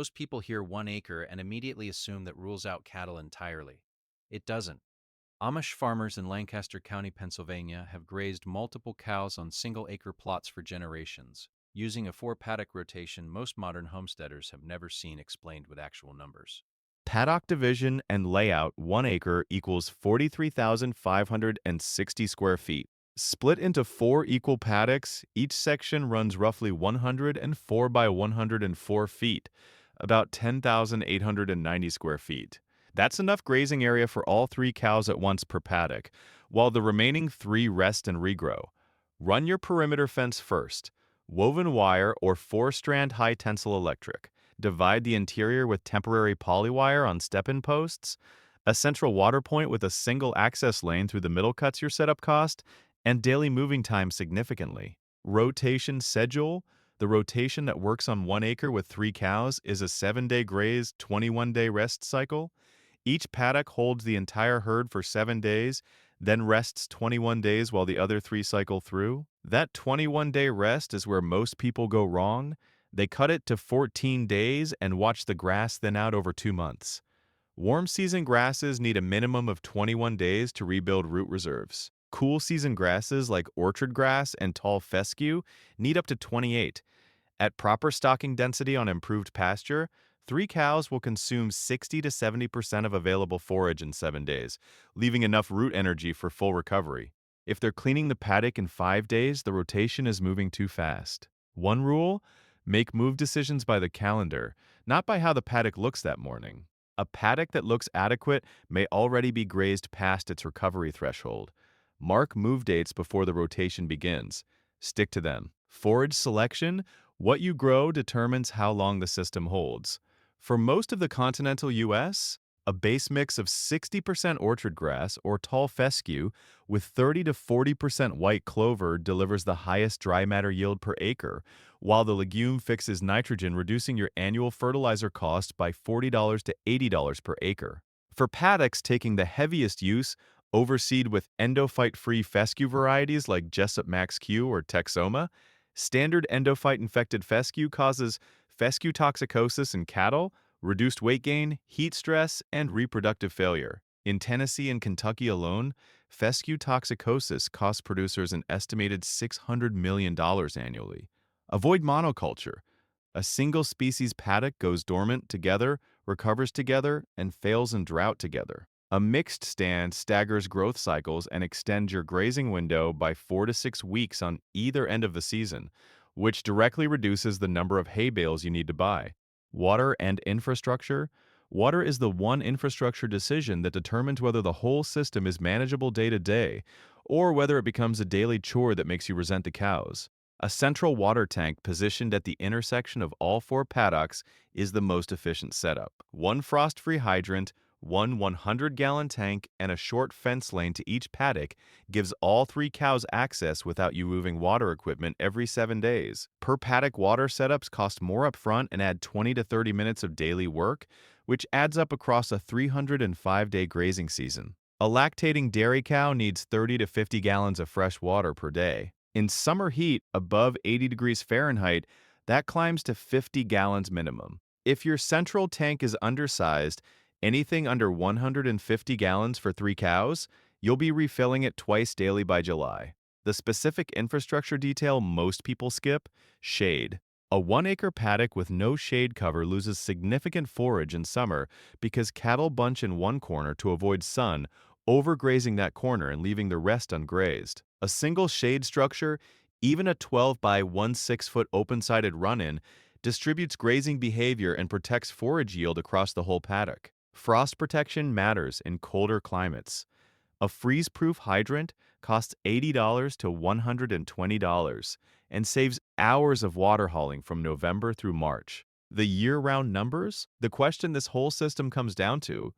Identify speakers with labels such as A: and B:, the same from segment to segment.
A: Most people hear 1 acre and immediately assume that rules out cattle entirely. It doesn't. Amish farmers in Lancaster County, Pennsylvania, have grazed multiple cows on single-acre plots for generations, using a four-paddock rotation most modern homesteaders have never seen explained with actual numbers.
B: Paddock division and layout 1 acre equals 43,560 square feet. Split into four equal paddocks, each section runs roughly 104 by 104 feet, about 10,890 square feet. That's enough grazing area for all three cows at once per paddock, while the remaining three rest and regrow. Run your perimeter fence first. Woven wire or four-strand high tensile electric. Divide the interior with temporary polywire on step-in posts. A central water point with a single access lane through the middle cuts your setup cost, and daily moving time significantly. Rotation schedule. The rotation that works on 1 acre with three cows is a 7-day graze, 21-day rest cycle. Each paddock holds the entire herd for 7 days, then rests 21 days while the other three cycle through. That 21-day rest is where most people go wrong. They cut it to 14 days and watch the grass thin out over 2 months. Warm season grasses need a minimum of 21 days to rebuild root reserves. Cool season grasses like orchard grass and tall fescue need up to 28. At proper stocking density on improved pasture, three cows will consume 60 to 70% of available forage in 7 days, leaving enough root energy for full recovery. If they're cleaning the paddock in 5 days, the rotation is moving too fast. One rule: make move decisions by the calendar, not by how the paddock looks that morning. A paddock that looks adequate may already be grazed past its recovery threshold. Mark move dates before the rotation begins. Stick to them. Forage selection: what you grow determines how long the system holds. For most of the continental U.S., a base mix of 60% orchard grass or tall fescue with 30 to 40% white clover delivers the highest dry matter yield per acre, while the legume fixes nitrogen, reducing your annual fertilizer cost by $40 to $80 per acre. For paddocks taking the heaviest use, overseed with endophyte-free fescue varieties like Jessup Max Q or Texoma, standard endophyte-infected fescue causes fescue toxicosis in cattle, reduced weight gain, heat stress, and reproductive failure. In Tennessee and Kentucky alone, fescue toxicosis costs producers an estimated $600 million annually. Avoid monoculture. A single species paddock goes dormant together, recovers together, and fails in drought together. A mixed stand staggers growth cycles and extends your grazing window by 4 to 6 weeks on either end of the season, which directly reduces the number of hay bales you need to buy. Water and infrastructure. Water is the one infrastructure decision that determines whether the whole system is manageable day to day, or whether it becomes a daily chore that makes you resent the cows. A central water tank positioned at the intersection of all four paddocks is the most efficient setup. One frost-free hydrant, one 100-gallon tank, and a short fence lane to each paddock gives all three cows access without you moving water equipment every 7 days. Per paddock water setups cost more upfront and add 20 to 30 minutes of daily work, which adds up across a 305-day grazing season. A lactating dairy cow needs 30 to 50 gallons of fresh water per day. In summer heat above 80 degrees Fahrenheit, that climbs to 50 gallons minimum. If your central tank is undersized, anything under 150 gallons for three cows, you'll be refilling it twice daily by July. The specific infrastructure detail most people skip: shade. A 1 acre paddock with no shade cover loses significant forage in summer because cattle bunch in one corner to avoid sun, overgrazing that corner and leaving the rest ungrazed. A single shade structure, even a 12 by 1/6-foot open-sided run-in, distributes grazing behavior and protects forage yield across the whole paddock. Frost protection matters in colder climates. A freeze-proof hydrant costs $80 to $120 and saves hours of water hauling from November through March. The year-round numbers? The question this whole system comes down to: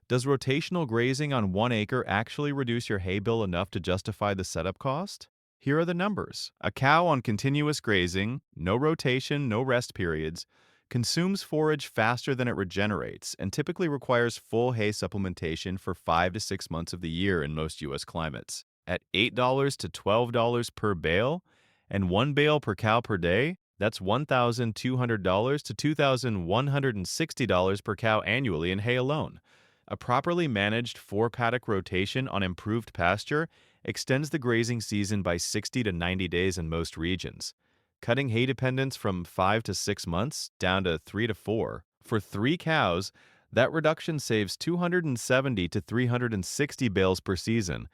B: does rotational grazing on 1 acre actually reduce your hay bill enough to justify the setup cost? Here are the numbers. A cow on continuous grazing, no rotation, no rest periods, consumes forage faster than it regenerates and typically requires full hay supplementation for 5 to 6 months of the year in most U.S. climates. At $8 to $12 per bale and 1 bale per cow per day, That's $1,200 to $2,160 per cow annually in hay alone. A properly managed four-paddock rotation on improved pasture extends the grazing season by 60 to 90 days in most regions, cutting hay dependence from 5 to 6 months down to 3 to 4. For 3 cows, that reduction saves 270 to 360 bales per season.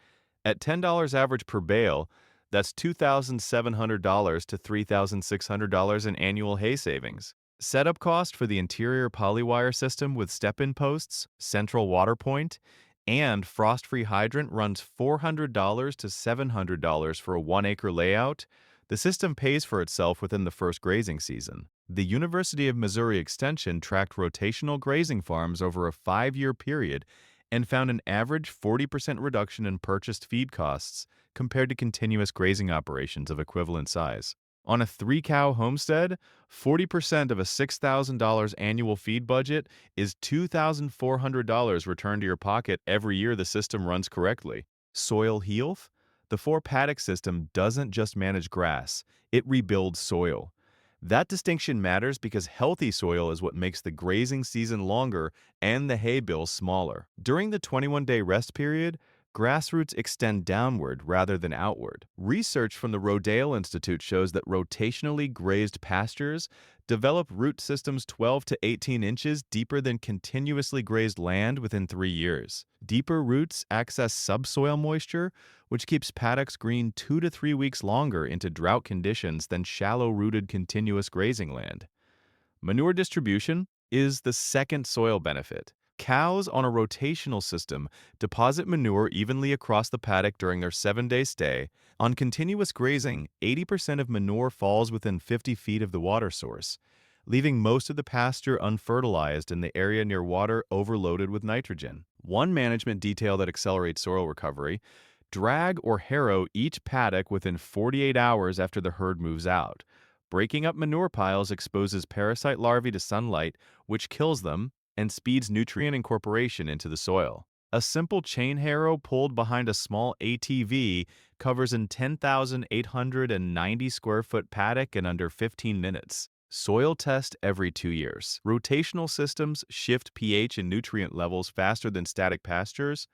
B: At $10 average per bale, that's $2,700 to $3,600 in annual hay savings. Setup cost for the interior polywire system with step-in posts, central water point, and frost-free hydrant runs $400 to $700 for a 1-acre layout. The system pays for itself within the first grazing season. The University of Missouri Extension tracked rotational grazing farms over a 5-year period and found an average 40% reduction in purchased feed costs compared to continuous grazing operations of equivalent size. On a 3-cow homestead, 40% of a $6,000 annual feed budget is $2,400 returned to your pocket every year the system runs correctly. Soil health? The 4-paddock system doesn't just manage grass, it rebuilds soil. That distinction matters because healthy soil is what makes the grazing season longer and the hay bill smaller. During the 21-day rest period, grassroots extend downward rather than outward. Research from the Rodale Institute shows that rotationally grazed pastures develop root systems 12 to 18 inches deeper than continuously grazed land within 3 years. Deeper roots access subsoil moisture, which keeps paddocks green 2 to 3 weeks longer into drought conditions than shallow-rooted continuous grazing land. Manure distribution is the second soil benefit. Cows on a rotational system deposit manure evenly across the paddock during their 7-day stay. On continuous grazing, 80% of manure falls within 50 feet of the water source, leaving most of the pasture unfertilized and the area near water overloaded with nitrogen. One management detail that accelerates soil recovery: drag or harrow each paddock within 48 hours after the herd moves out. Breaking up manure piles exposes parasite larvae to sunlight, which kills them and speeds nutrient incorporation into the soil. A simple chain harrow pulled behind a small ATV covers a 10,890 square foot paddock in under 15 minutes. Soil test every 2 years. Rotational systems shift pH and nutrient levels faster than static pastures.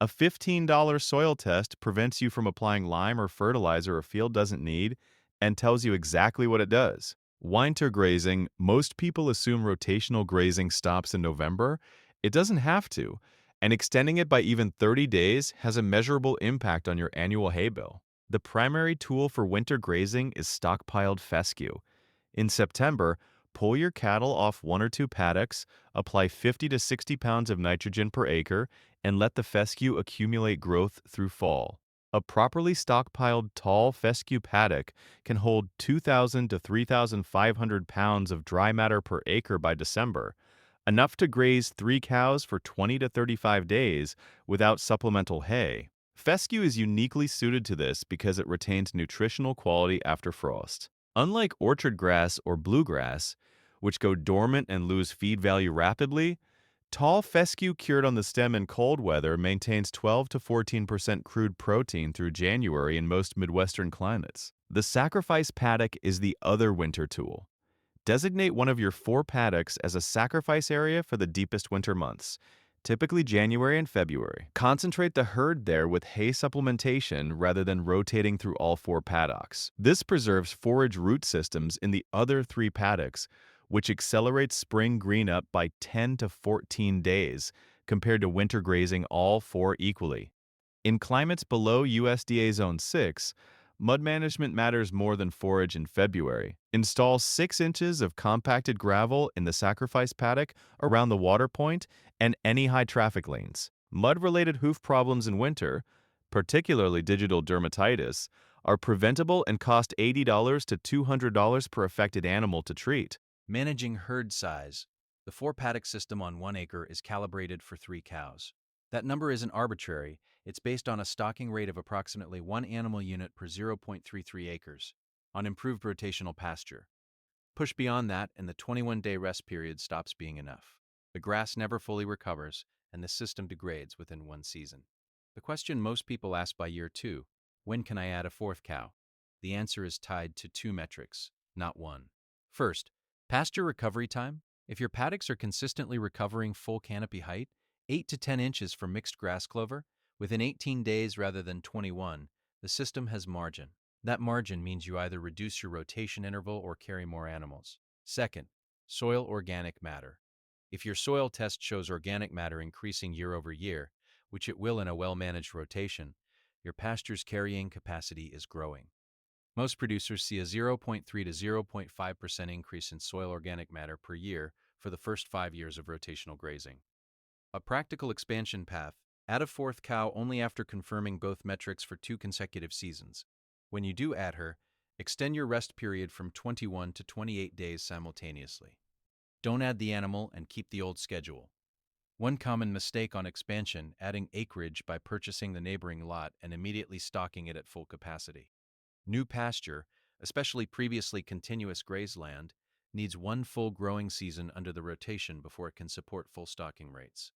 B: A $15 soil test prevents you from applying lime or fertilizer a field doesn't need and tells you exactly what it does. Winter grazing: most people assume rotational grazing stops in November. It doesn't have to, and extending it by even 30 days has a measurable impact on your annual hay bill. The primary tool for winter grazing is stockpiled fescue. In September, pull your cattle off 1 or 2 paddocks, apply 50 to 60 pounds of nitrogen per acre, and let the fescue accumulate growth through fall. A properly stockpiled tall fescue paddock can hold 2,000 to 3,500 pounds of dry matter per acre by December, enough to graze 3 cows for 20 to 35 days without supplemental hay. Fescue is uniquely suited to this because it retains nutritional quality after frost. Unlike orchard grass or bluegrass, which go dormant and lose feed value rapidly, tall fescue cured on the stem in cold weather maintains 12 to 14% crude protein through January in most Midwestern climates. The sacrifice paddock is the other winter tool. Designate one of your 4 paddocks as a sacrifice area for the deepest winter months, typically January and February. Concentrate the herd there with hay supplementation rather than rotating through all 4 paddocks. This preserves forage root systems in the other 3 paddocks, which accelerates spring green up by 10 to 14 days compared to winter grazing all 4 equally. In climates below USDA Zone 6, mud management matters more than forage in February. Install 6 inches of compacted gravel in the sacrifice paddock around the water point and any high traffic lanes. Mud-related hoof problems in winter, particularly digital dermatitis, are preventable and cost $80 to $200 per affected animal to treat.
A: Managing herd size. The 4-paddock system on 1 acre is calibrated for 3 cows. That number isn't arbitrary. It's based on a stocking rate of approximately 1 animal unit per 0.33 acres on improved rotational pasture. Push beyond that and the 21-day rest period stops being enough. The grass never fully recovers and the system degrades within 1 season. The question most people ask by year 2, when can I add a 4th cow? The answer is tied to 2 metrics: not one. First, pasture recovery time. If your paddocks are consistently recovering full canopy height, 8 to 10 inches for mixed grass clover, within 18 days rather than 21, the system has margin. That margin means you either reduce your rotation interval or carry more animals. Second, soil organic matter. If your soil test shows organic matter increasing year over year, which it will in a well-managed rotation, your pasture's carrying capacity is growing. Most producers see a 0.3 to 0.5% increase in soil organic matter per year for the first 5 years of rotational grazing. A practical expansion path: add a fourth cow only after confirming both metrics for 2 consecutive seasons. When you do add her, extend your rest period from 21 to 28 days simultaneously. Don't add the animal and keep the old schedule. One common mistake on expansion: adding acreage by purchasing the neighboring lot and immediately stocking it at full capacity. New pasture, especially previously continuous graze land, needs one full growing season under the rotation before it can support full stocking rates.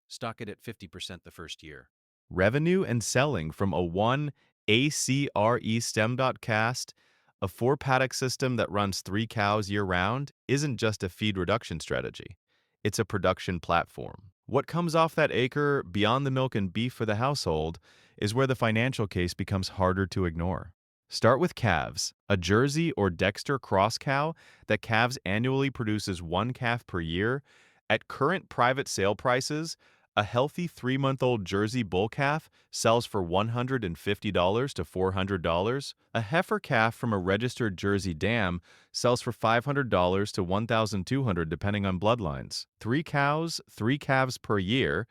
A: Stock it at 50% the first year.
B: Revenue and selling from a 1 ACRE stem.cast, a 4 paddock system that runs 3 cows year-round, isn't just a feed reduction strategy. It's a production platform. What comes off that acre, beyond the milk and beef for the household, is where the financial case becomes harder to ignore. Start with calves. A Jersey or Dexter cross cow that calves annually produces 1 calf per year. At current private sale prices, a healthy 3-month-old Jersey bull calf sells for $150 to $400. A heifer calf from a registered Jersey dam sells for $500 to $1,200 depending on bloodlines. 3 cows, 3 calves per year,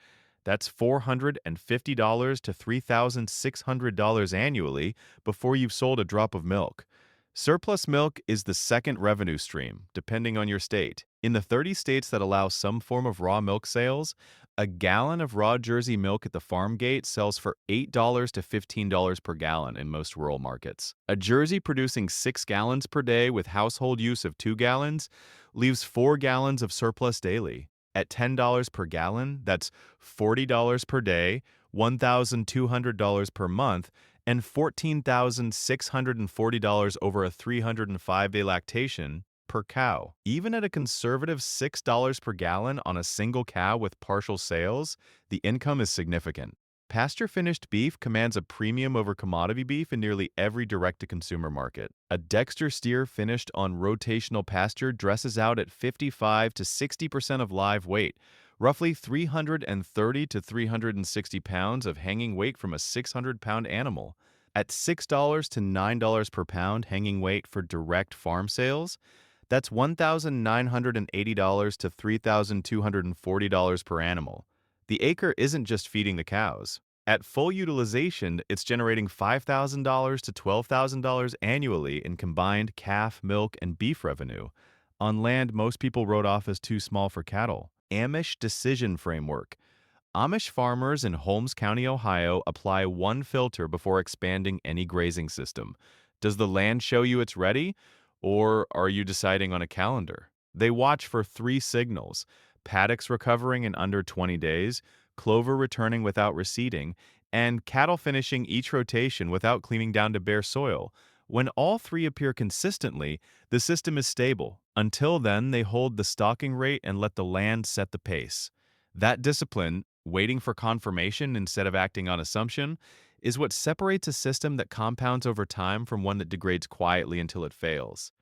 B: that's $450 to $3,600 annually before you've sold a drop of milk. Surplus milk is the second revenue stream, depending on your state. In the 30 states that allow some form of raw milk sales, a gallon of raw Jersey milk at the farm gate sells for $8 to $15 per gallon in most rural markets. A Jersey producing 6 gallons per day with household use of 2 gallons leaves 4 gallons of surplus daily. At $10 per gallon, that's $40 per day, $1,200 per month, and $14,640 over a 305-day lactation per cow. Even at a conservative $6 per gallon on a single cow with partial sales, the income is significant. Pasture-finished beef commands a premium over commodity beef in nearly every direct-to-consumer market. A Dexter steer finished on rotational pasture dresses out at 55 to 60% of live weight, roughly 330 to 360 pounds of hanging weight from a 600-pound animal. At $6 to $9 per pound hanging weight for direct farm sales, that's $1,980 to $3,240 per animal. The acre isn't just feeding the cows. At full utilization, it's generating $5,000 to $12,000 annually in combined calf, milk, and beef revenue on land most people wrote off as too small for cattle. Amish decision framework. Amish farmers in Holmes County, Ohio, apply one filter before expanding any grazing system. Does the land show you it's ready, or are you deciding on a calendar? They watch for 3 signals: paddocks recovering in under 20 days, clover returning without reseeding, and cattle finishing each rotation without cleaning down to bare soil. When all 3 appear consistently, the system is stable. Until then, they hold the stocking rate and let the land set the pace. That discipline, waiting for confirmation instead of acting on assumption, is what separates a system that compounds over time from one that degrades quietly until it fails.